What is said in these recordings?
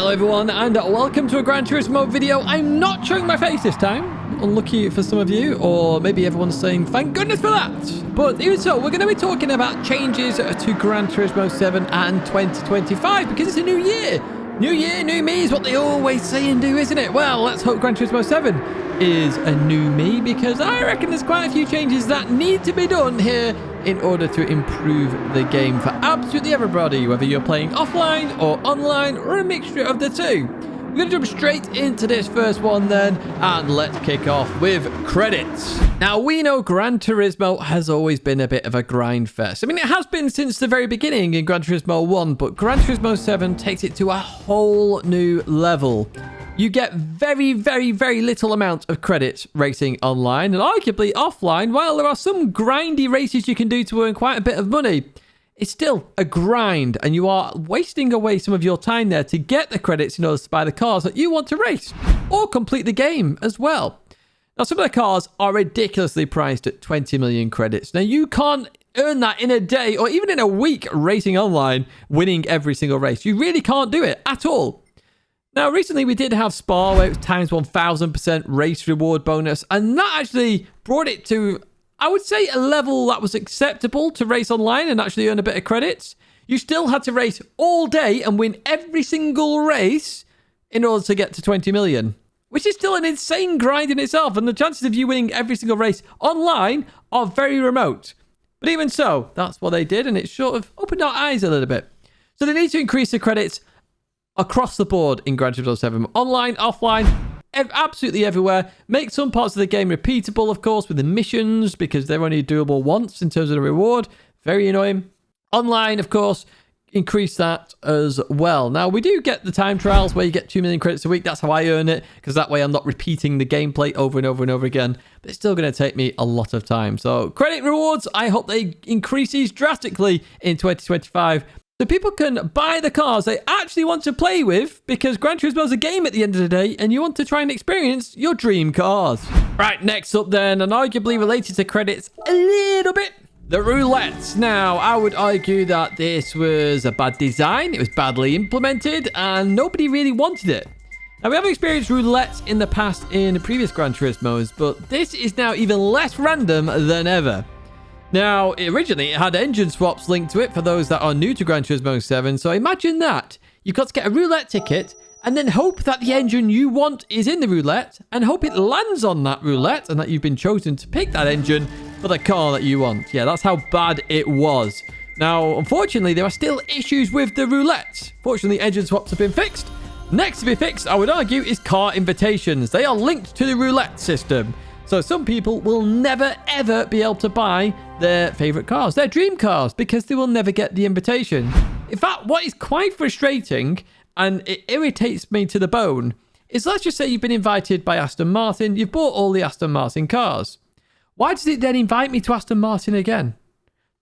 Hello everyone and welcome to a Gran Turismo video. I'm not showing my face this time. Unlucky for some of you, or maybe everyone's saying thank goodness for that. But even so, we're going to be talking about changes to Gran Turismo 7 and 2025 because it's a new year. New year, new me is what they always say and do, isn't it? Well, let's hope Gran Turismo 7 is a new me because I reckon there's quite a few changes that need to be done here in order to improve the game for absolutely everybody, whether you're playing offline or online or a mixture of the two. We're going to jump straight into this first one then, and let's kick off with credits. Now, we know Gran Turismo has always been a bit of a grind fest. I mean, it has been since the very beginning in Gran Turismo 1, but Gran Turismo 7 takes it to a whole new level. You get very, very, very little amount of credits racing online and arguably offline. While there are some grindy races you can do to earn quite a bit of money, it's still a grind and you are wasting away some of your time there to get the credits in order to buy the cars that you want to race or complete the game as well. Now, some of the cars are ridiculously priced at 20 million credits. Now, you can't earn that in a day or even in a week racing online, winning every single race. You really can't do it at all. Now, recently we did have Spa, where it was times 1000% race reward bonus, and that actually brought it to, I would say, a level that was acceptable to race online and actually earn a bit of credits. You still had to race all day and win every single race in order to get to 20 million, which is still an insane grind in itself, and the chances of you winning every single race online are very remote. But even so, that's what they did, and it sort of opened our eyes a little bit. So they need to increase the credits across the board in Gran Turismo 7. Online, offline, absolutely everywhere. Make some parts of the game repeatable, of course, with the missions, because they're only doable once in terms of the reward. Very annoying. Online, of course, increase that as well. Now, we do get the time trials where you get 2 million credits a week. That's how I earn it, because that way I'm not repeating the gameplay over and over and over again. But it's still going to take me a lot of time. So credit rewards, I hope they increase these drastically in 2025. So people can buy the cars they actually want to play with, because Gran Turismo is a game at the end of the day and you want to try and experience your dream cars. Right, next up then, and arguably related to credits a little bit, the Roulette. Now, I would argue that this was a bad design, it was badly implemented, and nobody really wanted it. Now, we have experienced Roulette in the past in previous Gran Turismos, but this is now even less random than ever. Now, originally, it had engine swaps linked to it for those that are new to Gran Turismo 7. So imagine that. You've got to get a roulette ticket and then hope that the engine you want is in the roulette and hope it lands on that roulette and that you've been chosen to pick that engine for the car that you want. Yeah, that's how bad it was. Now, unfortunately, there are still issues with the roulette. Fortunately, engine swaps have been fixed. Next to be fixed, I would argue, is car invitations. They are linked to the roulette system. So some people will never, ever be able to buy their favorite cars, their dream cars, because they will never get the invitation. In fact, what is quite frustrating, and it irritates me to the bone, is let's just say you've been invited by Aston Martin. You've bought all the Aston Martin cars. Why does it then invite me to Aston Martin again?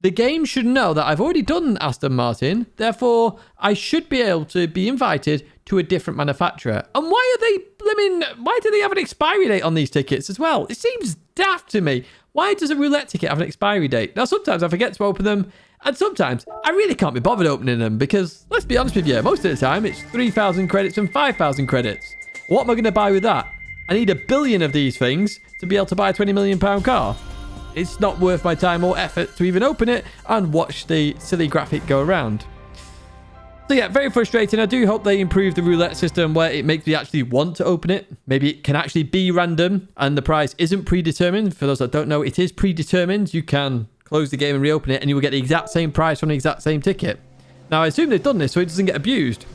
The game should know that I've already done Aston Martin. Therefore, I should be able to be invited to a different manufacturer. And why do they have an expiry date on these tickets as well? It seems daft to me. Why does a roulette ticket have an expiry date? Now, sometimes I forget to open them, and sometimes I really can't be bothered opening them because, let's be honest with you, most of the time it's 3,000 credits and 5,000 credits. What am I going to buy with that? I need 1 billion of these things to be able to buy a £20 million car. It's not worth my time or effort to even open it and watch the silly graphic go around. So yeah, very frustrating. I do hope they improve the roulette system where it makes me actually want to open it. Maybe it can actually be random and the price isn't predetermined. For those that don't know, it is predetermined. You can close the game and reopen it and you will get the exact same price on the exact same ticket. Now, I assume they've done this so it doesn't get abused.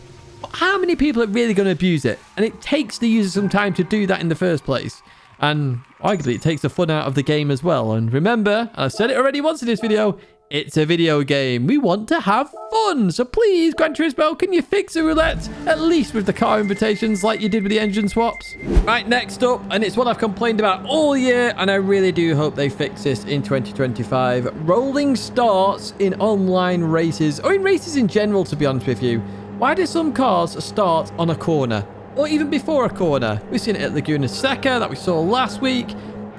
But how many people are really going to abuse it? And it takes the user some time to do that in the first place. And arguably, it takes the fun out of the game as well. And remember, I've said it already once in this video, it's a video game. We want to have fun. So please, Gran Turismo, can you fix the roulette? At least with the car invitations like you did with the engine swaps. Right, next up, and it's what I've complained about all year, and I really do hope they fix this in 2025. Rolling starts in online races, or in races in general, to be honest with you. Why do some cars start on a corner? Or even before a corner? We've seen it at Laguna Seca that we saw last week.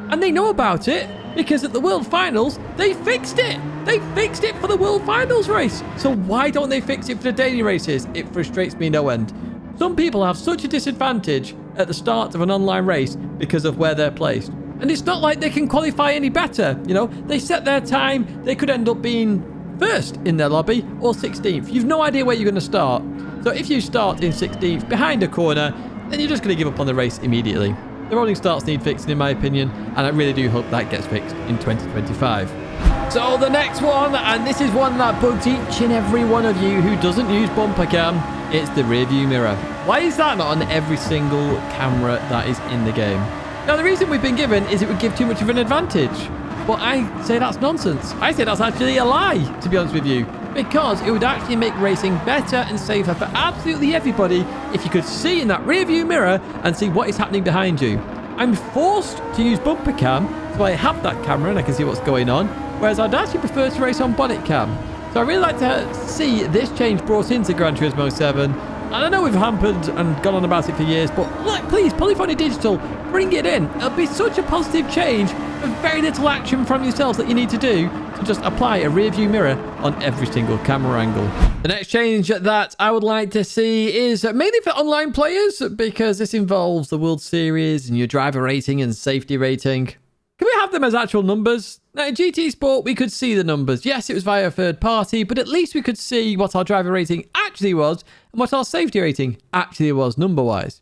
And they know about it because at the World Finals, they fixed it. They fixed it for the World Finals race. So why don't they fix it for the daily races? It frustrates me no end. Some people have such a disadvantage at the start of an online race because of where they're placed. And it's not like they can qualify any better. You know, they set their time. They could end up being first in their lobby or 16th. You've no idea where you're going to start. So if you start in 16th behind a corner, then you're just going to give up on the race immediately. The rolling starts need fixing, in my opinion, and I really do hope that gets fixed in 2025. So the next one, and this is one that bugs each and every one of you who doesn't use bumper cam, it's the rear view mirror. Why is that not on every single camera that is in the game? Now, the reason we've been given is it would give too much of an advantage. But I say that's nonsense. I say that's actually a lie, to be honest with you. Because it would actually make racing better and safer for absolutely everybody if you could see in that rear view mirror and see what is happening behind you. I'm forced to use bumper cam, so I have that camera and I can see what's going on, whereas I'd actually prefer to race on bonnet cam. So I really like to see this change brought into Gran Turismo 7. And I know we've hampered and gone on about it for years, but look, please, Polyphony Digital, bring it in. It'll be such a positive change with very little action from yourselves that you need to do to just apply a rear view mirror on every single camera angle. The next change that I would like to see is mainly for online players, because this involves the World Series and your driver rating and safety rating. Can we have them as actual numbers? Now, in GT Sport, we could see the numbers. Yes, it was via a third party, but at least we could see what our driver rating actually was and what our safety rating actually was number-wise.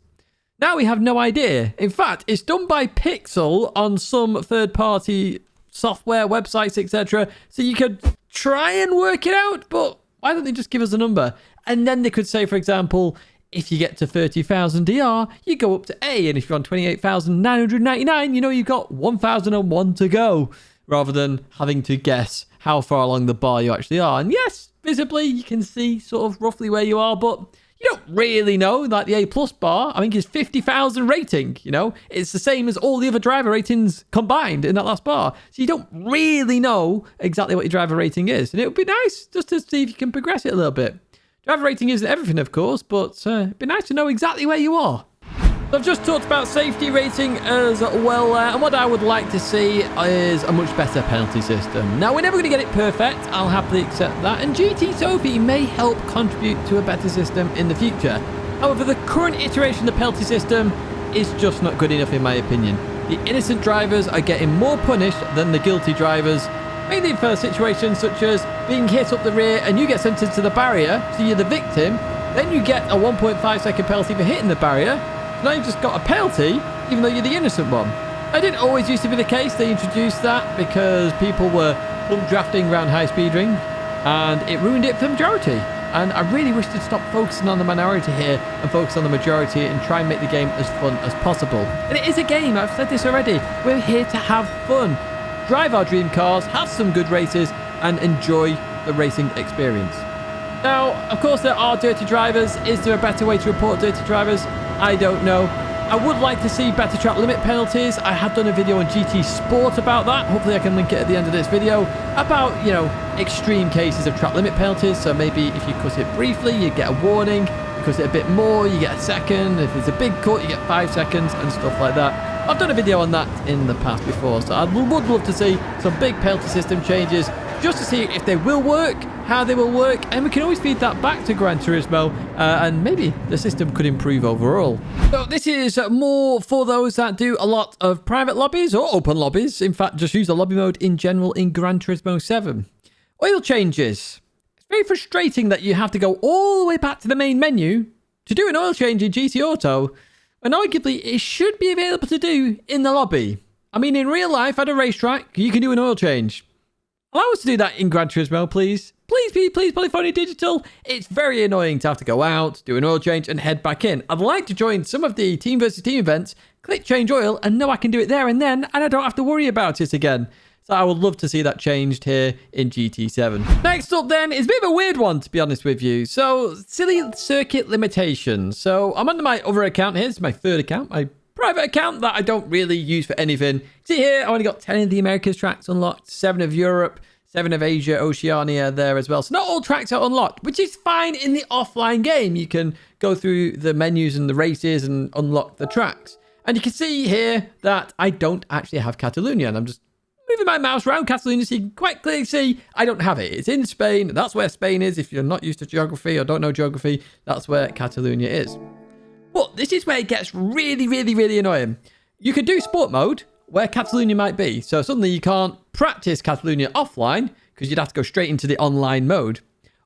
Now we have no idea. In fact, it's done by Pixel on some third-party software, websites, etc. So you could try and work it out, but why don't they just give us a number? And then they could say, for example, if you get to 30,000 DR, you go up to A. And if you're on 28,999, you know you've got 1,001 to go, rather than having to guess how far along the bar you actually are. And yes, visibly, you can see sort of roughly where you are, but you don't really know. Like the A+ bar, I think, is 50,000 rating, you know? It's the same as all the other driver ratings combined in that last bar. So you don't really know exactly what your driver rating is. And it would be nice just to see if you can progress it a little bit. Driver rating isn't everything, of course, but it'd be nice to know exactly where you are. So I've just talked about safety rating as well, and what I would like to see is a much better penalty system. Now, we're never going to get it perfect. I'll happily accept that, and GT Sophie may help contribute to a better system in the future. However, the current iteration of the penalty system is just not good enough, in my opinion. The innocent drivers are getting more punished than the guilty drivers, mainly for situations such as being hit up the rear and you get sentenced to the barrier, so you're the victim. Then you get a 1.5 second penalty for hitting the barrier. Now you've just got a penalty, even though you're the innocent one. That didn't always used to be the case. They introduced that because people were pump drafting around high speed ring, and it ruined it for the majority. And I really wish to stop focusing on the minority here and focus on the majority and try and make the game as fun as possible. And it is a game, I've said this already. We're here to have fun. Drive our dream cars, have some good races, and enjoy the racing experience. Now, of course, there are dirty drivers. Is there a better way to report dirty drivers? I don't know. I would like to see better track limit penalties. I have done a video on GT Sport about that. Hopefully I can link it at the end of this video about, you know, extreme cases of track limit penalties. So maybe if you cut it briefly, you get a warning. You cut it a bit more, you get a second. If it's a big cut, you get 5 seconds and stuff like that. I've done a video on that in the past before, so I would love to see some big penalty system changes just to see if they will work, how they will work, and we can always feed that back to Gran Turismo, and maybe the system could improve overall. So this is more for those that do a lot of private lobbies or open lobbies. In fact, just use the lobby mode in general in Gran Turismo 7. Oil changes. It's very frustrating that you have to go all the way back to the main menu to do an oil change in GT Auto, and arguably it should be available to do in the lobby. I mean, in real life, at a racetrack, you can do an oil change. Allow us to do that in Gran Turismo, please. Please, Polyphony Digital. It's very annoying to have to go out, do an oil change, and head back in. I'd like to join some of the team versus team events, click change oil, and know I can do it there and then, and I don't have to worry about it again. So I would love to see that changed here in GT7. Next up then is a bit of a weird one, to be honest with you. So, silly circuit limitations. So I'm under my other account here. This is my third account, my private account that I don't really use for anything. See here, I only got 10 of the Americas tracks unlocked, 7 of Europe, 7 of Asia, Oceania there as well. So not all tracks are unlocked, which is fine in the offline game. You can go through the menus and the races and unlock the tracks. And you can see here that I don't actually have Catalonia, and I'm just moving my mouse around Catalonia so you can quite clearly see I don't have it. It's in Spain. That's where Spain is. If you're not used to geography or don't know geography, that's where Catalonia is. this is where it gets really, really, really annoying. You could do sport mode where Catalonia might be. So suddenly you can't practice Catalonia offline because you'd have to go straight into the online mode.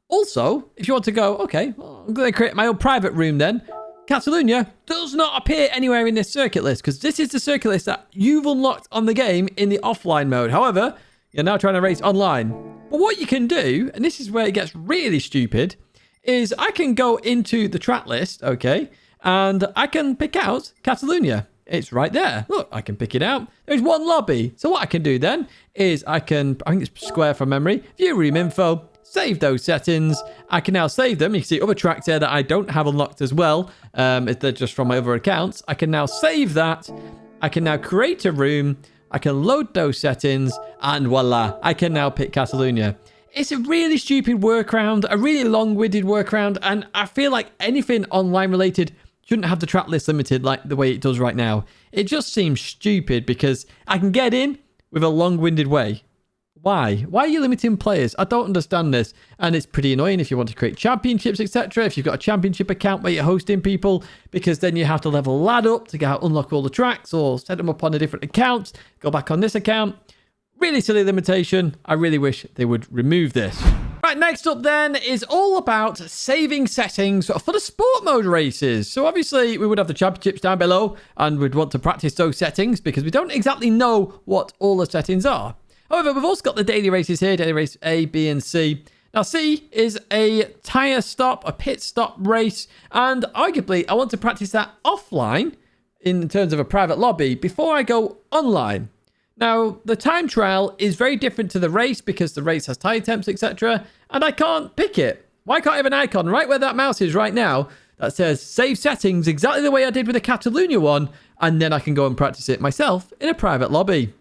Also, if you want to go, okay, well, I'm going to create my own private room then. Catalonia does not appear anywhere in this circuit list because this is the circuit list that you've unlocked on the game in the offline mode. However, you're now trying to race online. But what you can do, and this is where it gets really stupid, is I can go into the track list, okay, and I can pick out Catalonia. It's right there. Look, I can pick it out. There's one lobby. So what I can do then is I think it's square from memory, view room info, save those settings. I can now save them. You can see other tracks there that I don't have unlocked as well. They're just from my other accounts. I can now save that. I can now create a room. I can load those settings and voila, I can now pick Catalonia. It's a really stupid workaround, a really long-winded workaround, and I feel like anything online related shouldn't have the track list limited like the way it does right now. It just seems stupid because I can get in with a long-winded way. Why? Why are you limiting players? I don't understand this. And it's pretty annoying if you want to create championships, etc. If you've got a championship account where you're hosting people, because then you have to level a lad up to unlock all the tracks or set them up on a different account, go back on this account. Really silly limitation. I really wish they would remove this. Right, next up then is all about saving settings for the sport mode races. So obviously we would have the championships down below and we'd want to practice those settings because we don't exactly know what all the settings are. However, we've also got the daily races here, daily race A, B, and C. Now, C is a tyre stop, a pit stop race, and arguably I want to practice that offline in terms of a private lobby before I go online. Now, the time trial is very different to the race because the race has tyre temps, etc., and I can't pick it. Why can't I have an icon right where that mouse is right now that says save settings exactly the way I did with the Catalonia one, and then I can go and practice it myself in a private lobby.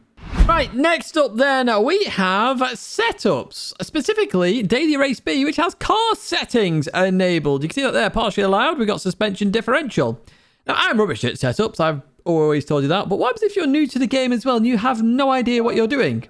Right, next up then, we have setups, specifically Daily Race B, which has car settings enabled. You can see that there, partially allowed. We've got suspension differential. Now, I'm rubbish at setups. I've always told you that. But what happens if you're new to the game as well and you have no idea what you're doing?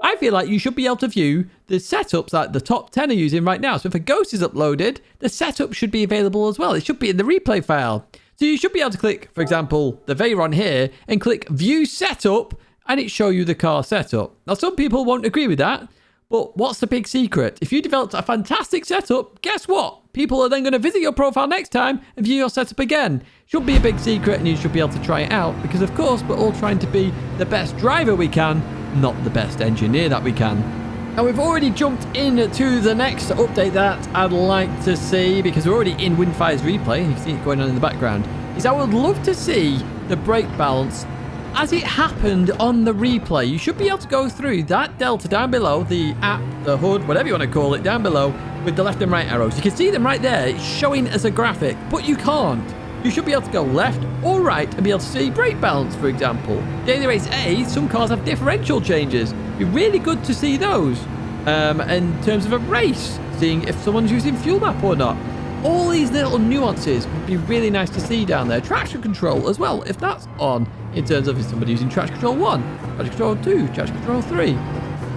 I feel like you should be able to view the setups that the top 10 are using right now. So if a ghost is uploaded, the setup should be available as well. It should be in the replay file. So you should be able to click, for example, the Veyron here and click View Setup, and it show you the car setup. Now, some people won't agree with that, but what's the big secret? If you developed a fantastic setup, guess what? People are then going to visit your profile next time and view your setup again. Should be a big secret, and you should be able to try it out, because of course, we're all trying to be the best driver we can, not the best engineer that we can. Now, we've already jumped into the next update that I'd like to see, because we're already in Windfire's replay. You can see it going on in the background. Is I would love to see the brake balance as it happened on the replay. You should be able to go through that delta down below, the app, the HUD, whatever you want to call it, down below with the left and right arrows. You can see them right there. It's showing as a graphic, but you can't. You should be able to go left or right and be able to see brake balance, for example. Daily Race A, some cars have differential changes. It'd be really good to see those. In terms of a race, seeing if someone's using fuel map or not. All these little nuances would be really nice to see down there. Traction control as well, if that's on, in terms of if somebody using traction control 1, traction control 2, traction control 3.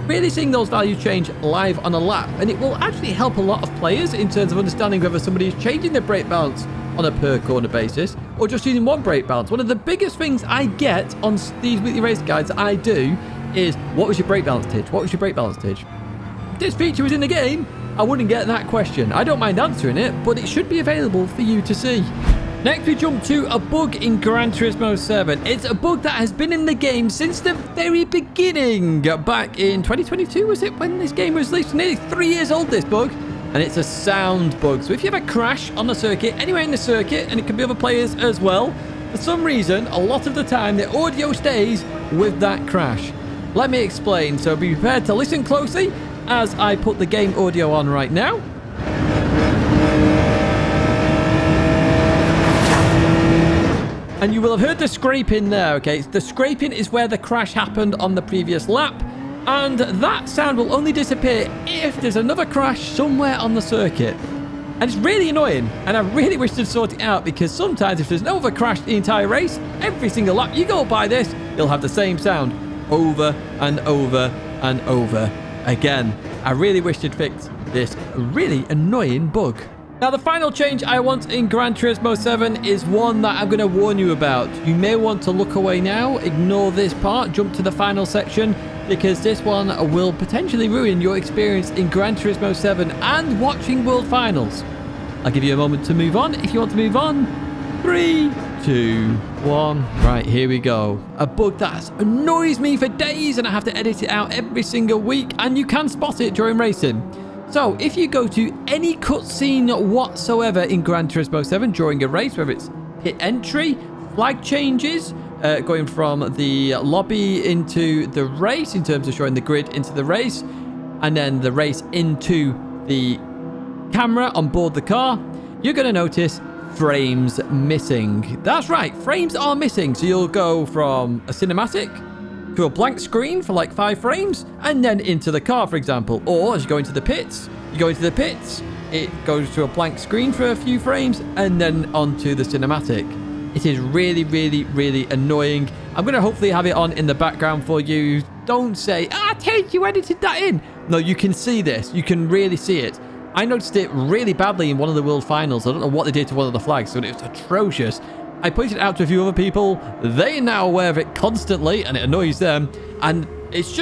Really seeing those values change live on a lap, and it will actually help a lot of players in terms of understanding whether somebody is changing their brake balance on a per corner basis or just using one brake balance. One of the biggest things I get on these weekly race guides that I do is, what was your brake balance, Tidge? What was your brake balance, Tidge? If this feature was in the game, I wouldn't get that question. I don't mind answering it, but it should be available for you to see. Next, we jump to a bug in Gran Turismo 7. It's a bug that has been in the game since the very beginning. Back in 2022, was it, when this game was released? Nearly 3 years old, this bug. And it's a sound bug. So if you have a crash on the circuit, anywhere in the circuit, and it can be other players as well, for some reason, a lot of the time, the audio stays with that crash. Let me explain. So be prepared to listen closely as I put the game audio on right now. And you will have heard the scraping there, okay? The scraping is where the crash happened on the previous lap. And that sound will only disappear if there's another crash somewhere on the circuit. And it's really annoying. And I really wish to sort it out, because sometimes if there's no other crash the entire race, every single lap you go by this, you'll have the same sound over and over and over again. I really wish to fix this really annoying bug. Now, the final change I want in Gran Turismo 7 is one that I'm going to warn you about. You may want to look away now, ignore this part, jump to the final section, because this one will potentially ruin your experience in Gran Turismo 7 and watching World Finals. I'll give you a moment to move on if you want to move on. 3, 2, 1. Right, here we go. A bug that annoys me for days and I have to edit it out every single week, and you can spot it during racing. So, if you go to any cutscene whatsoever in Gran Turismo 7 during a race, whether it's pit entry, flag changes, going from the lobby into the race in terms of showing the grid into the race, and then the race into the camera on board the car, you're going to notice frames missing. That's right, frames are missing. So you'll go from a cinematic to a blank screen for like 5 frames, and then into the car, for example. Or as you go into the pits, it goes to a blank screen for a few frames, and then onto the cinematic. It is really, really, really annoying. I'm going to hopefully have it on in the background for you. Don't say, Ted, you edited that in. No, you can see this. You can really see it. I noticed it really badly in one of the World Finals. I don't know what they did to one of the flags, but it was atrocious. I pointed it out to a few other people. They are now aware of it constantly, and it annoys them. And it's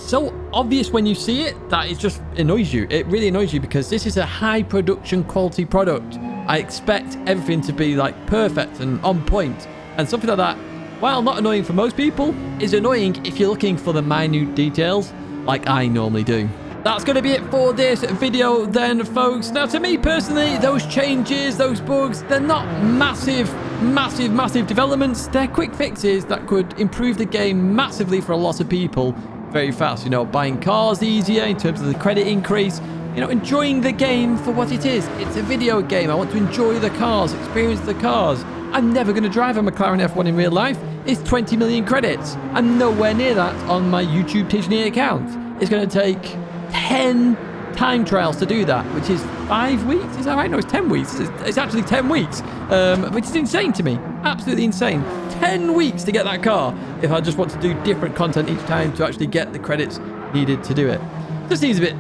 so obvious when you see it that it just annoys you. It really annoys you because this is a high production quality product. I expect everything to be like perfect and on point. And something like that, while not annoying for most people, is annoying if you're looking for the minute details like I normally do. That's going to be it for this video then, folks. Now, to me personally, those changes, those bugs, they're not massive developments. They're quick fixes that could improve the game massively for a lot of people very fast. You know, buying cars easier in terms of the credit increase. You know, enjoying the game for what it is. It's a video game. I want to enjoy the cars, experience the cars. I'm never going to drive a McLaren F1 in real life. It's 20 million credits. I'm nowhere near that on my YouTube Tidgney account. It's going to take 10 time trials to do that, which is 5 weeks. Is that right? No, it's 10 weeks. It's actually 10 weeks, which is insane to me. Absolutely insane. 10 weeks to get that car if I just want to do different content each time to actually get the credits needed to do it. Just seems a bit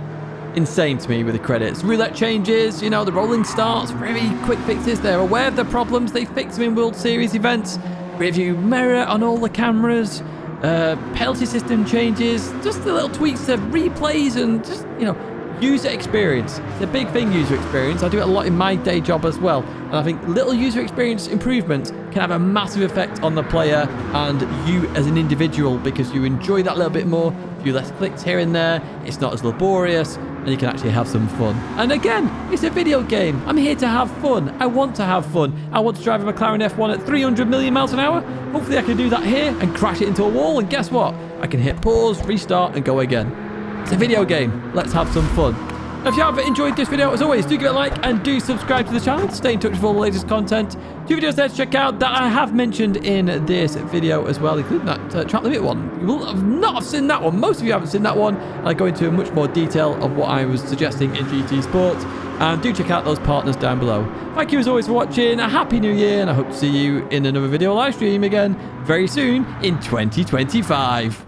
insane to me with the credits. Roulette changes, you know, the rolling starts, very quick fixes. They're aware of the problems. They fix them in World Series events. Review mirror on all the cameras. Penalty system changes, just the little tweaks to replays and just, you know, user experience. It's a big thing, user experience. I do it a lot in my day job as well. And I think little user experience improvements can have a massive effect on the player and you as an individual, because you enjoy that little bit more. A few less clicks here and there. It's not as laborious and you can actually have some fun. And again, it's a video game. I'm here to have fun. I want to have fun. I want to drive a McLaren F1 at 300 million miles an hour. Hopefully I can do that here and crash it into a wall. And guess what? I can hit pause, restart and go again. It's a video game. Let's have some fun. If you have enjoyed this video, as always, do give it a like and do subscribe to the channel to stay in touch with all the latest content. 2 videos there to check out that I have mentioned in this video as well, including that track limit one. You will not have seen that one. Most of you haven't seen that one. I go into much more detail of what I was suggesting in GT Sport. And do check out those partners down below. Thank you as always for watching. A happy new year, and I hope to see you in another video live stream again very soon in 2025.